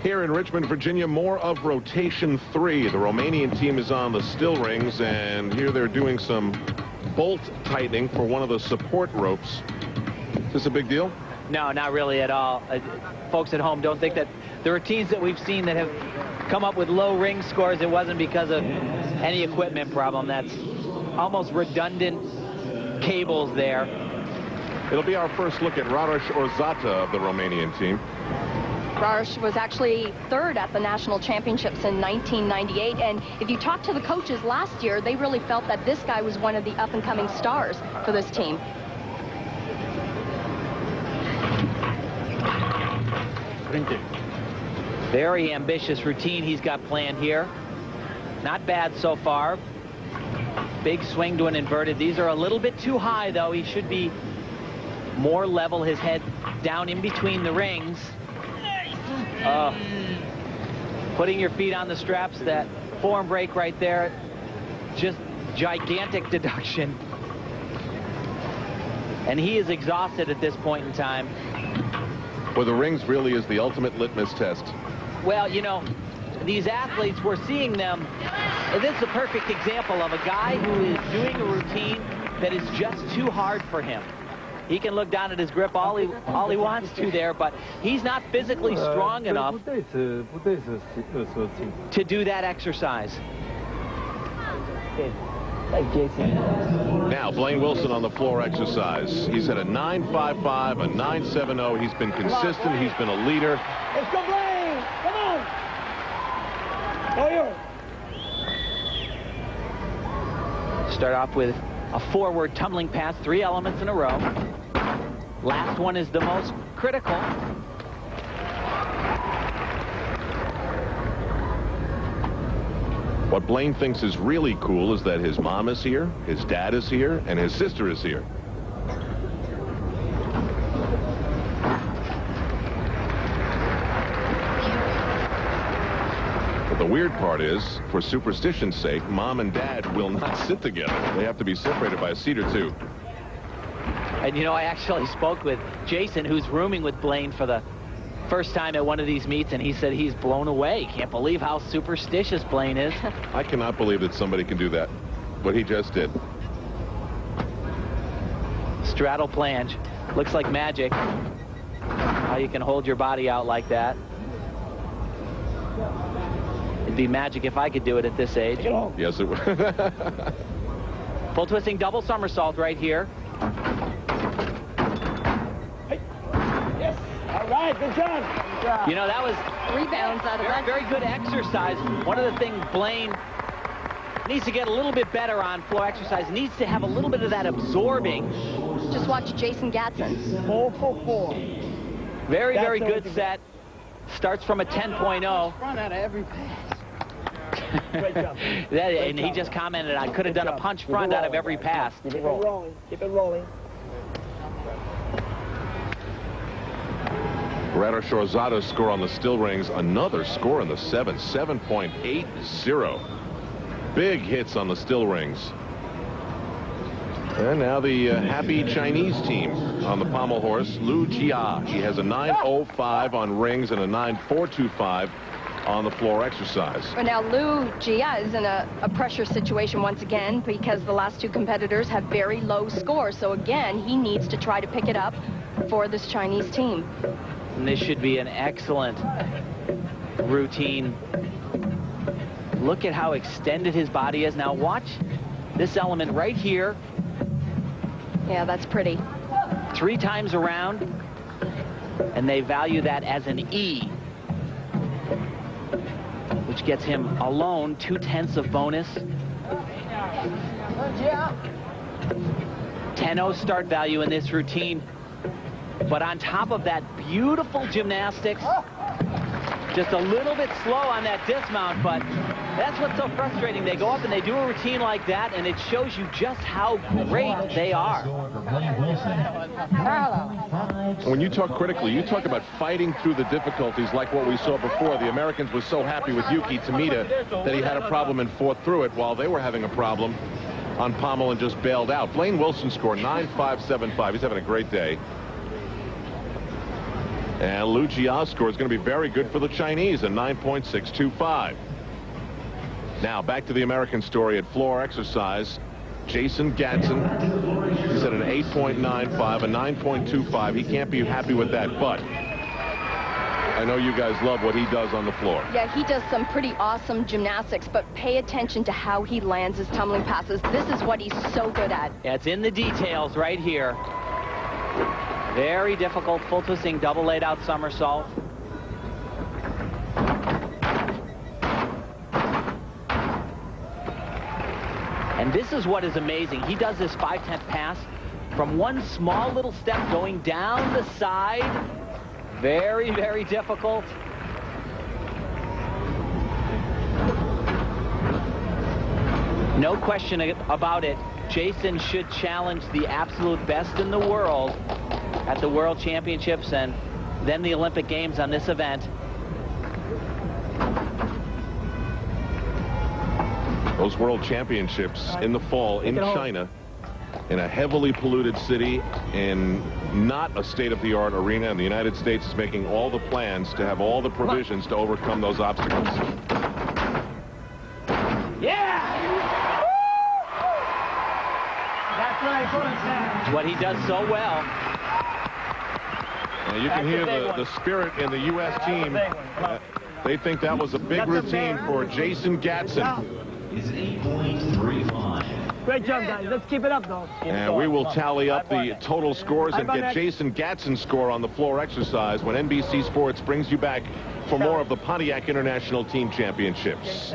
Here in Richmond, Virginia, more of rotation 3. The Romanian team is on the still rings, and here they're doing some bolt tightening for one of the support ropes. Is this a big deal? No, not really at all. Folks at home, don't think that the routines that we've seen that have come up with low ring scores, it wasn't because of any equipment problem. That's almost redundant cables there. It'll be our first look at Radosh Orzata of the Romanian team. Radosh was actually third at the national championships in 1998, and if you talk to the coaches last year, they really felt that this guy was one of the up-and-coming stars for this team. Very ambitious routine he's got planned here. Not bad so far. Big swing to an inverted. These are a little bit too high, though. He should be more level, his head down in between the rings. Putting your feet on the straps, that form break right there, just gigantic deduction. And he is exhausted at this point in time. Well, the rings really is the ultimate litmus test. Well, you know, these athletes, we're seeing them. This is a perfect example of a guy who is doing a routine that is just too hard for him. He can look down at his grip all he wants to there, but he's not physically strong enough to do that exercise. Now, Blaine Wilson on the floor exercise. He's at a 9.55, a 9.70. He's been consistent. He's been a leader. Let's go, Blaine! Come on! Start off with a forward tumbling pass, 3 elements in a row. Last one is the most critical. What Blaine thinks is really cool is that his mom is here, his dad is here, and his sister is here. But the weird part is, for superstition's sake, mom and dad will not sit together. They have to be separated by a seat or two. And, you know, I actually spoke with Jason, who's rooming with Blaine for the first time at one of these meets, and he said he's blown away. Can't believe how superstitious Blaine is. I cannot believe that somebody can do that, what he just did. Straddle planche. Looks like magic. How you can hold your body out like that. It'd be magic if I could do it at this age. Yes, it would. Full twisting double somersault right here. Yes. All right, good job. You know, that was Rebounds out of that. very good exercise. One of the things Blaine needs to get a little bit better on floor exercise, needs to have a little bit of that absorbing. Just watch Jason Gatson. 4 for 4. Very, very good set. Starts from a 10.0. Run out of every pass. Great job. And he just commented, I could have done a punch front out of every pass. Keep it rolling. Keep it rolling. Radosh Orzata's score on the still rings, another score in the 7.80. Big hits on the still rings. And now the happy Chinese team on the pommel horse, Liu Jia. He has a 9.05 on rings and a 9.425 on the floor exercise. Well, now Liu Jia is in a pressure situation once again because the last 2 competitors have very low scores. So again, he needs to try to pick it up for this Chinese team. And this should be an excellent routine. Look at how extended his body is. Now watch this element right here. Yeah, that's pretty. 3 times around, and they value that as an E, which gets him alone 2/10 of bonus. 10.0 start value in this routine. But on top of that, beautiful gymnastics. Just a little bit slow on that dismount, but that's what's so frustrating. They go up and they do a routine like that, and it shows you just how great they are. When you talk critically, you talk about fighting through the difficulties like what we saw before. The Americans were so happy with Yuki Tomita that he had a problem and fought through it while they were having a problem on pommel and just bailed out. Blaine Wilson scored 9.575. He's having a great day. And Liu Jia's score is going to be very good for the Chinese, a 9.625. Now back to the American story at floor exercise. Jason Gatson, he's at an 8.95, a 9.25. He can't be happy with that, but I know you guys love what he does on the floor. Yeah, he does some pretty awesome gymnastics, but pay attention to how he lands his tumbling passes. This is what he's so good at. Yeah, it's in the details right here. Very difficult full twisting double laid out somersault. And this is what is amazing. He does this 5/10 pass from one small little step going down the side. Very, very difficult. No question about it. Jason should challenge the absolute best in the world at the World Championships and then the Olympic Games on this event. Those World Championships in the fall in China, in a heavily polluted city, in not a state-of-the-art arena, and the United States is making all the plans to have all the provisions to overcome those obstacles. Yeah! That's right. What he does so well. And you can hear the spirit in the U.S. team. They think that was a big routine for Jason Gatson. Is 8.35. Great job, guys. Let's keep it up, though. And we will tally up the total scores and get Jason Gatson's score on the floor exercise when NBC Sports brings you back for more of the Pontiac International Team Championships.